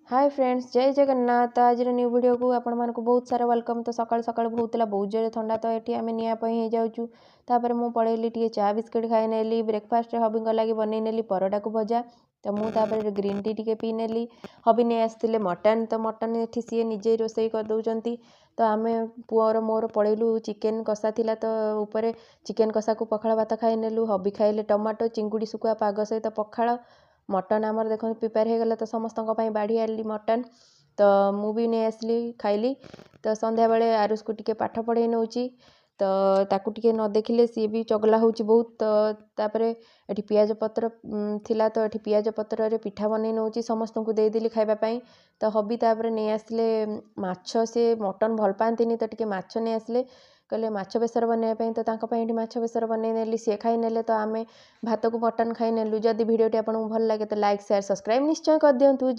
Hi friends जय जगन्नाथ आज new video को आपण मानक बहुत सारा वेलकम। तो सकाल सकाल बहुतला बहुत जोरे ठंडा तो ये आम निपाई जाऊँ तापर मुझे पड़ेली टे चा बिस्किट खाई नेली ब्रेकफास्ट हबी लगी बनई नेली परोटा को भजा। तो मुझे ग्रीन टी टे पी नेली हबी नहीं आसते मटन तो मटन ये सी निजे रोसे कर दौरान। तो आम पुअर मोर पड़ेलु चिकेन कषा थिला तो ऊपर चिकेन कषा को पखाड़ भात खाई नेलु हबी खाइले टमाटो चिंगुड़ी सुखुआ पाग सहित पखाड़ मटन आमर देख प्रिपेयर हो गला। तो समस्त बाढ़ी आनी मटन तो मुझे नहीं आसली खाइली। तो संध्या बेले आरुष को टिके पाठ पढ़े नौ तो ताकू टिके न देखिले सी भी चगला हो बहुत। तो तापर ये पियाज पत्र थिला तो ये पियाज पत्र रे पिठा बन नौ समस्त को देदेली खावाई। तो हबी तापर नहीं आसले माछ से मटन भल पाती तो टिके माछ नहीं आसले कहले माछ बेसर बनवाई। तो ये माछ बेसर बनई सी खाई नेले। तो आम भात को मटन खाई नेलु। जदि वीडियो आपको भल लगे तो लाइक शेयर सब्सक्राइब निश्चय कर दिंतु।